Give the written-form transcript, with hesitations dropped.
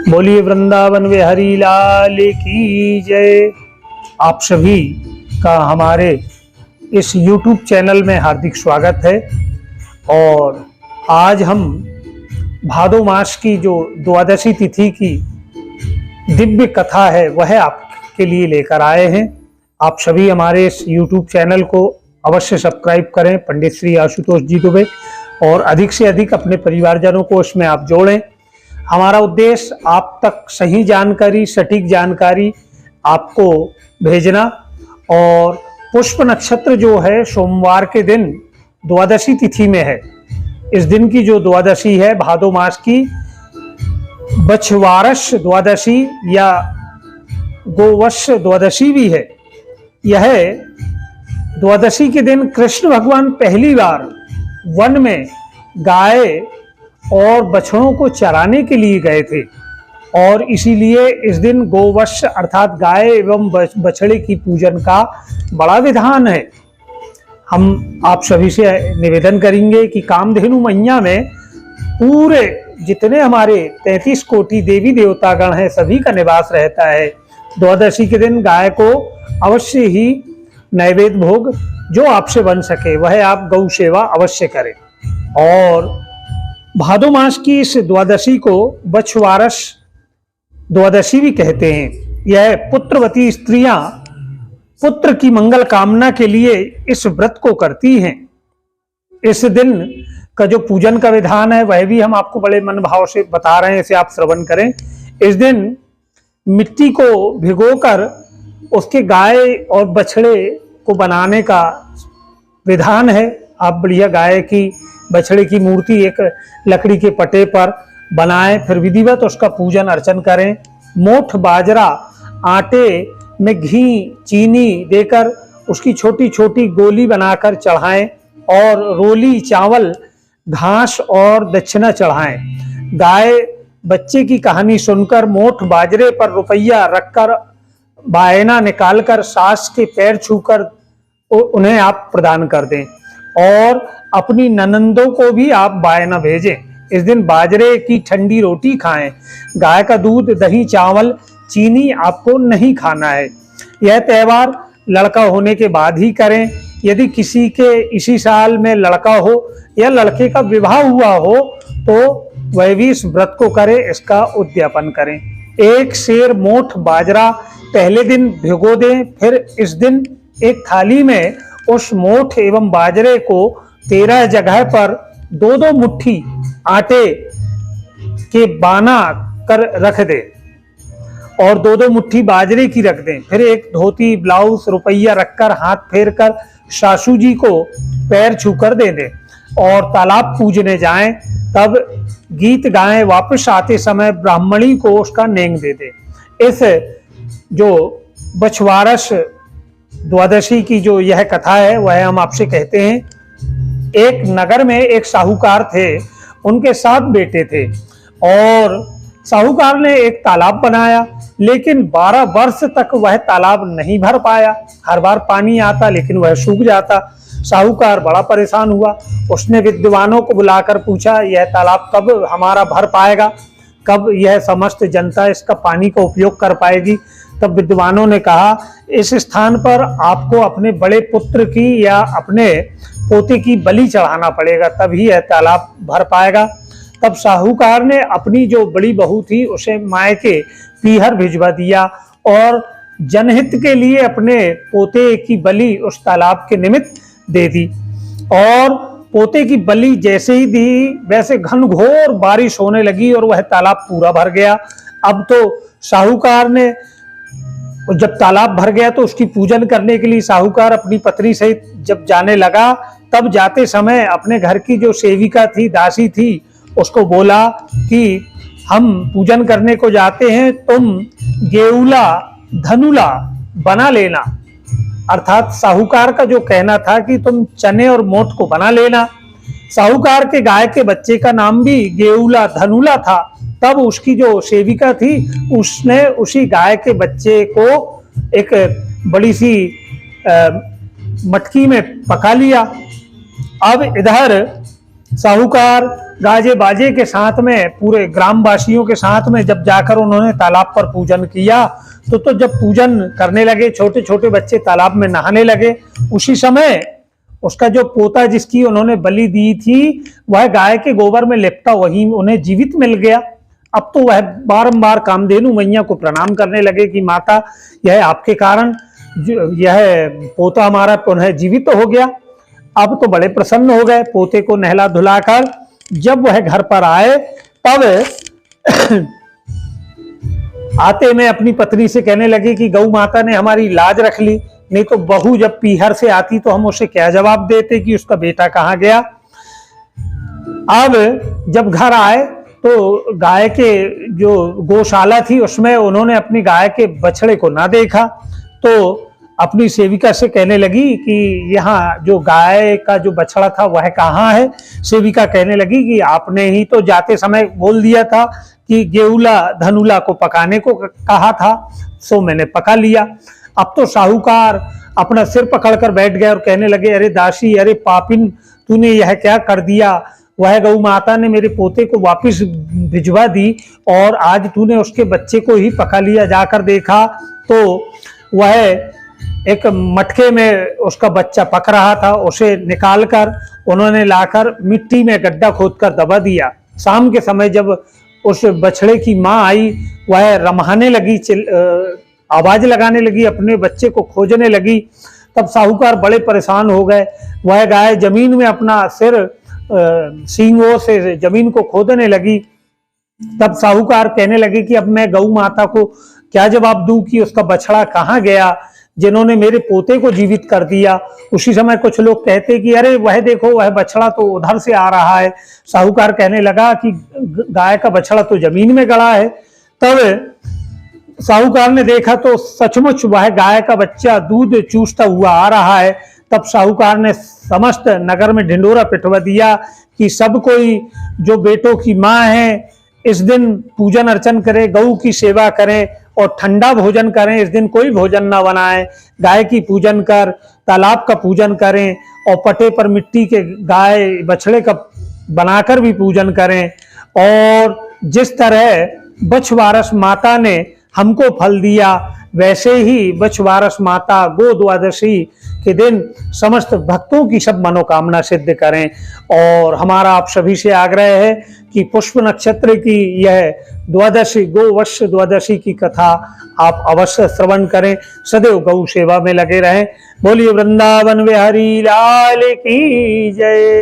बोलिए वृंदावन बिहारी लाल की जय। आप सभी का हमारे इस YouTube चैनल में हार्दिक स्वागत है। और आज हम भादो मास की जो द्वादशी तिथि की दिव्य कथा है वह आपके लिए लेकर आए हैं। आप सभी हमारे इस YouTube चैनल को अवश्य सब्सक्राइब करें, पंडित श्री आशुतोष जी दुबे, और अधिक से अधिक अपने परिवारजनों को इसमें आप जोड़ें। हमारा उद्देश्य आप तक सही जानकारी, सटीक जानकारी आपको भेजना। और पुष्प नक्षत्र जो है सोमवार के दिन द्वादशी तिथि में है। इस दिन की जो द्वादशी है भादो मास की बछवारस द्वादशी या गोवश द्वादशी भी है। यह द्वादशी के दिन कृष्ण भगवान पहली बार वन में गाय और बछड़ों को चराने के लिए गए थे, और इसीलिए इस दिन गोवश अर्थात गाय एवं बछड़े की पूजन का बड़ा विधान है। हम आप सभी से निवेदन करेंगे कि कामधेनु मैया में पूरे जितने हमारे 33 कोटि देवी देवतागण हैं सभी का निवास रहता है। द्वादशी के दिन गाय को अवश्य ही नैवेद्य भोग जो आपसे बन सके वह आप गौ सेवा अवश्य करें। और भादो मास की इस द्वादशी को बछवारस द्वादशी भी कहते हैं। यह पुत्रवती स्त्रियां पुत्र की मंगल कामना के लिए इस व्रत को करती हैं। इस दिन का जो पूजन का विधान है वह भी हम आपको बड़े मन भाव से बता रहे हैं, इसे आप श्रवण करें। इस दिन मिट्टी को भिगोकर उसके गाय और बछड़े को बनाने का विधान है। आप बढ़िया गाय की बछड़े की मूर्ति एक लकड़ी के पटे पर बनाएं, फिर विधिवत उसका पूजन अर्चन करें। मोठ बाजरा आटे में घी चीनी देकर उसकी छोटी छोटी गोली बनाकर चढ़ाएं, और रोली चावल घास और दक्षिणा चढ़ाएं। गाय बच्चे की कहानी सुनकर मोठ बाजरे पर रुपया रखकर बायना निकालकर सास के पैर छूकर उन्हें आप प्रदान कर दें, और अपनी ननंदों को भी आप बायना भेजें। इस दिन बाजरे की ठंडी रोटी खाएं। गाय का दूध, दही, चावल, चीनी आपको नहीं खाना है। यह त्यौहार लड़का होने के बाद ही करें। यदि किसी के इसी साल में लड़का हो या लड़के का विवाह हुआ हो तो वह भी इस व्रत को करे, इसका उद्यापन करें। एक सेर मोठ बाजरा पहले दिन भिगो दें, फिर इस दिन एक थाली में उस मोठ एवं बाजरे को 13 जगह पर 2-2 मुट्ठी आटे के बाना कर रख दें, और 2-2 मुट्ठी बाजरे की रख दें। फिर एक धोती, ब्लाउज, रुपया रखकर हाथ फेर कर सासू जी को पैर छूकर दे दें, और तालाब पूजने जाएं। तब गीत गाएं। वापस आते समय ब्राह्मणी को उसका नेंग दे दें। इस जो बछवारस द्वादशी की जो यह कथा है वह हम आपसे कहते हैं। एक नगर में एक साहूकार थे, उनके 7 बेटे थे, और साहूकार ने एक तालाब बनाया, लेकिन 12 वर्ष तक वह तालाब नहीं भर पाया। हर बार पानी आता लेकिन वह सूख जाता। साहूकार बड़ा परेशान हुआ। उसने विद्वानों को बुलाकर पूछा, यह तालाब कब हमारा भर पाएगा, कब यह समस्त जनता इसका पानी का उपयोग कर पाएगी। तब विद्वानों ने कहा, इस स्थान पर आपको अपने बड़े पुत्र की या अपने पोते की बलि चढ़ाना पड़ेगा, तभी यह तालाब भर पाएगा। तब साहूकार ने अपनी जो बड़ी बहू थी उसे मायके पीहर भिजवा दिया, और जनहित के लिए अपने पोते की बलि उस तालाब के निमित्त दे दी। और पोते की बलि जैसे ही दी वैसे घनघोर बारिश होने लगी और वह तालाब पूरा भर गया। अब तो साहूकार ने, जब तालाब भर गया तो उसकी पूजन करने के लिए साहूकार अपनी पत्नी सहित जब जाने लगा, तब जाते समय अपने घर की जो सेविका थी, दासी थी, उसको बोला कि हम पूजन करने को जाते हैं, तुम गेउला धनुला बना लेना। अर्थात साहूकार का जो कहना था कि तुम चने और मोठ को बना लेना। साहूकार के गाय के बच्चे का नाम भी गेउला धनुला था। तब उसकी जो सेविका थी उसने उसी गाय के बच्चे को एक बड़ी सी मटकी में पका लिया। अब इधर साहूकार गाजे बाजे के साथ में पूरे ग्रामवासियों के साथ में जब जाकर उन्होंने तालाब पर पूजन किया, तो जब पूजन करने लगे, छोटे छोटे बच्चे तालाब में नहाने लगे, उसी समय उसका जो पोता जिसकी उन्होंने बलि दी थी, वह गाय के गोबर में लिपटा वही उन्हें जीवित मिल गया। अब तो वह बारंबार कामधेनु मैया को प्रणाम करने लगे कि माता, यह आपके कारण यह पोता हमारा पुनः जीवित हो गया। अब तो बड़े प्रसन्न हो गए। पोते को नहला धुलाकर जब वह घर पर आए, तब आते में अपनी पत्नी से कहने लगे कि गौ माता ने हमारी लाज रख ली, नहीं तो बहू जब पीहर से आती तो हम उसे क्या जवाब देते कि उसका बेटा कहाँ गया। अब जब घर आए तो गाय के जो गौशाला थी उसमें उन्होंने अपनी गाय के बछड़े को ना देखा, तो अपनी सेविका से कहने लगी कि यहाँ जो गाय का जो बछड़ा था वह कहाँ है। सेविका कहने लगी कि आपने ही तो जाते समय बोल दिया था कि गेउला धनुला को पकाने को कहा था, सो मैंने पका लिया। अब तो साहूकार अपना सिर पकड़कर बैठ गए और कहने लगे, अरे दासी, अरे पापिन, तूने यह क्या कर दिया। वह गौ माता ने मेरे पोते को वापस भिजवा दी और आज तूने उसके बच्चे को ही पका लिया। जाकर देखा तो वह एक मटके में उसका बच्चा पक रहा था। उसे निकालकर उन्होंने लाकर मिट्टी में गड्ढा खोदकर दबा दिया। शाम के समय जब उस बछड़े की माँ आई, वह रमाने लगी, आवाज लगाने लगी, अपने बच्चे को खोजने लगी। तब साहूकार बड़े परेशान हो गए। वह गाय जमीन में अपना सिर सींगों से जमीन को खोदने लगी। तब साहूकार कहने लगे कि अब मैं गौ माता को क्या जवाब दूं कि उसका बछड़ा कहाँ गया जिन्होंने मेरे पोते को जीवित कर दिया। उसी समय कुछ लोग कहते कि अरे वह देखो, वह बछड़ा तो उधर से आ रहा है। साहूकार कहने लगा कि गाय का बछड़ा तो जमीन में गड़ा है। तब साहूकार ने देखा तो सचमुच वह गाय का बच्चा दूध चूसता हुआ आ रहा है। तब साहूकार ने समस्त नगर में ढिंडोरा पिटवा दिया कि सब कोई जो बेटों की माँ है इस दिन पूजन अर्चन करे, गऊ की सेवा करें और ठंडा भोजन करें। इस दिन कोई भोजन ना बनाए, गाय की पूजन कर, तालाब का पूजन करें और पटे पर मिट्टी के गाय बछड़े का बनाकर भी पूजन करें। और जिस तरह बछवारस माता ने हमको फल दिया, वैसे ही बछवारस माता गो द्वादशी के दिन समस्त भक्तों की सब मनोकामना सिद्ध करें। और हमारा आप सभी से आग्रह है कि पुष्प नक्षत्र की यह द्वादशी, गोवश द्वादशी की कथा आप अवश्य श्रवण करें। सदैव गौ सेवा में लगे रहें। बोलिए वृंदावन बिहारी लाल की जय।